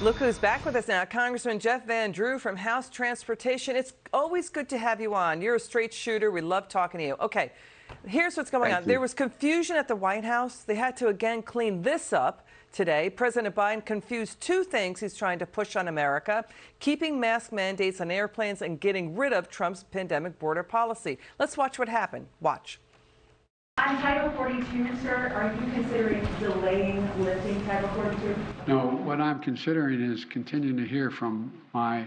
Look who's back with us now. Congressman Jeff Van Drew from House Transportation. It's always good to have you on. You're a straight shooter. We love talking to you. Okay, here's what's going on. There was confusion at the White House. They had to again clean this up today. President Biden confused two things he's trying to push on America: keeping mask mandates on airplanes and getting rid of Trump's pandemic border policy. Let's watch what happened. Watch. On Title 42, sir, are you considering delaying lifting Title 42? No, what I'm considering is continuing to hear from well,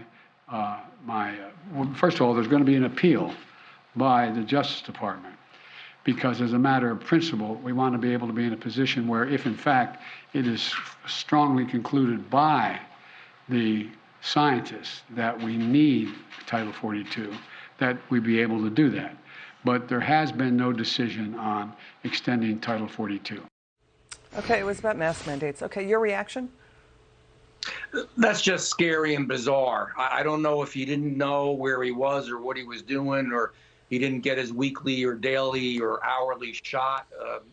first of all, there's going to be an appeal by the Justice Department, because as a matter of principle, we want to be able to be in a position where if in fact it is strongly concluded by the scientists that we need Title 42, that we be able to do that. But there has been no decision on extending Title 42. Okay, it was about mask mandates. Okay, your reaction? That's just scary and bizarre. I don't know if he didn't know where he was or what he was doing, or he didn't get his weekly or daily or hourly shot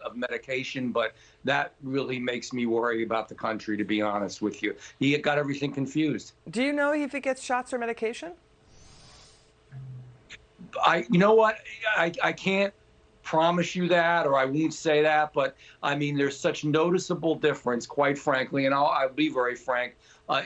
of medication, but that really makes me worry about the country, to be honest with you. He got everything confused. Do you know if he gets shots or medication? You know what? I can't promise you that, or I won't say that, but I mean, there's such noticeable difference, quite frankly, and I'll be very frank,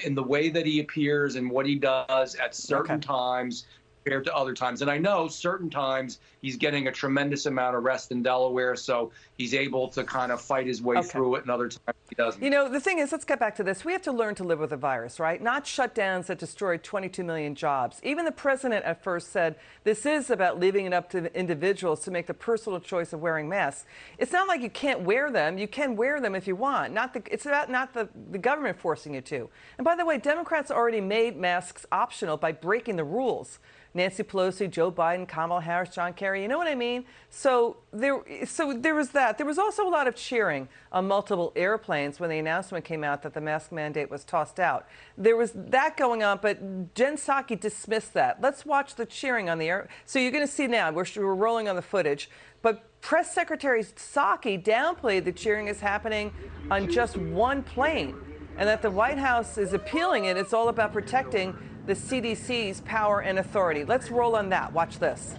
in the way that he appears and what he does at certain times compared to other times. And I know certain times he's getting a tremendous amount of rest in Delaware, so he's able to kind of fight his way through it, and other times he doesn't. You know, the thing is, let's get back to this. We have to learn to live with the virus, right? Not shutdowns that destroyed 22 million jobs. Even the president at first said this is about leaving it up to the individuals to make the personal choice of wearing masks. It's not like you can't wear them. You can wear them if you want. It's about not the government forcing you to. And by the way, Democrats already made masks optional by breaking the rules. Nancy Pelosi, Joe Biden, Kamala Harris, John Kerry, you know what I mean? So there was that. There was also a lot of cheering on multiple airplanes when the announcement came out that the mask mandate was tossed out. There was that going on, but Jen Psaki dismissed that. Let's watch the cheering on the air. So you're going to see now, we're rolling on the footage, but Press Secretary Psaki downplayed the cheering is happening on just one plane, and that the White House is appealing it. It's all about protecting the CDC's power and authority. Let's roll on that. Watch this.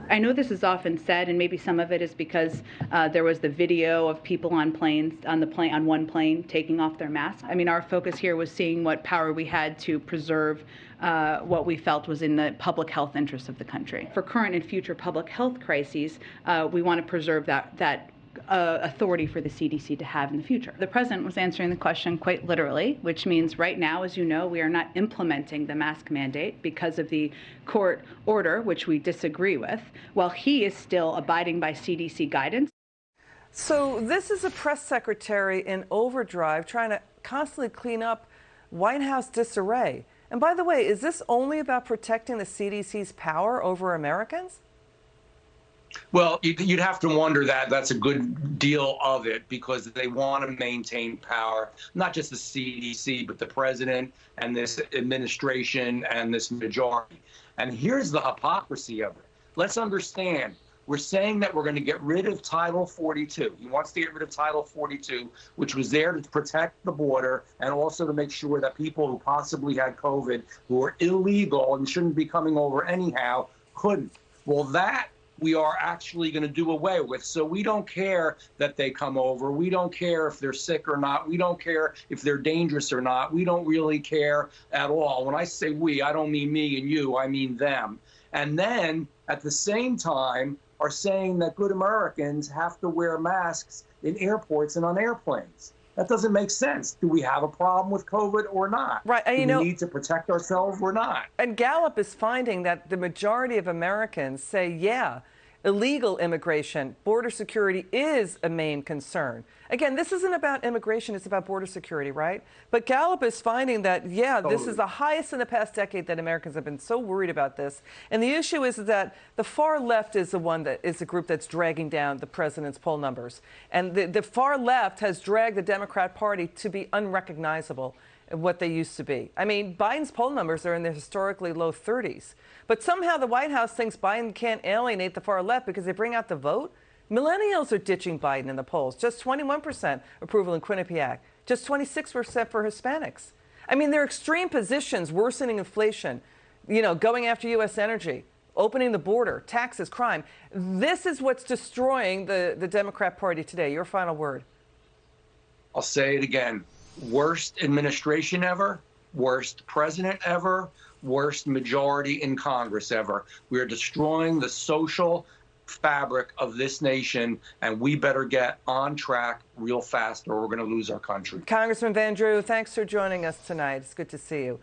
I know this is often said, and maybe some of it is because there was the video of people on one plane taking off their masks. I mean, our focus here was seeing what power we had to preserve what we felt was in the public health interest of the country. For current and future public health crises, we want to preserve that authority for the CDC to have in the future. The president was answering the question quite literally, which means right now, as you know, we are not implementing the mask mandate because of the court order, which we disagree with, while he is still abiding by CDC guidance. So this is a press secretary in overdrive trying to constantly clean up White House disarray. And by the way, is this only about protecting the CDC's power over Americans? Well, you'd have to wonder that that's a good deal of it, because they want to maintain power, not just the CDC, but the president and this administration and this majority. And here's the hypocrisy of it. Let's understand. We're saying that we're going to get rid of Title 42. He wants to get rid of Title 42, which was there to protect the border and also to make sure that people who possibly had COVID, who were illegal and shouldn't be coming over anyhow, couldn't. Well, that we are actually going to do away with. So we don't care that they come over. We don't care if they're sick or not. We don't care if they're dangerous or not. We don't really care at all. When I say we, I don't mean me and you, I mean them. And then at the same time are saying that good Americans have to wear masks in airports and on airplanes. That doesn't make sense. Do we have a problem with COVID or not? Right. And do we need to protect ourselves or not? And Gallup is finding that the majority of Americans say, yeah, illegal immigration, border security is a main concern. Again, this isn't about immigration, it's about border security, right? But Gallup is finding that, yeah, this is the highest in the past decade that Americans have been so worried about this. And the issue is that the far left is the group that's dragging down the president's poll numbers. And the far left has dragged the Democrat Party to be unrecognizable what they used to be. I mean, Biden's poll numbers are in the historically low 30s. But somehow the White House thinks Biden can't alienate the far left because they bring out the vote. Millennials are ditching Biden in the polls. Just 21% approval in Quinnipiac. just 26% for Hispanics. I mean, their extreme positions, worsening inflation, going after U.S. energy, opening the border, taxes, crime. This is what's destroying the Democrat Party today. Your final word. I'll say it again. Worst administration ever, worst president ever, worst majority in Congress ever. We are destroying the social fabric of this nation, and we better get on track real fast or we're going to lose our country. Congressman Van Drew, thanks for joining us tonight. It's good to see you.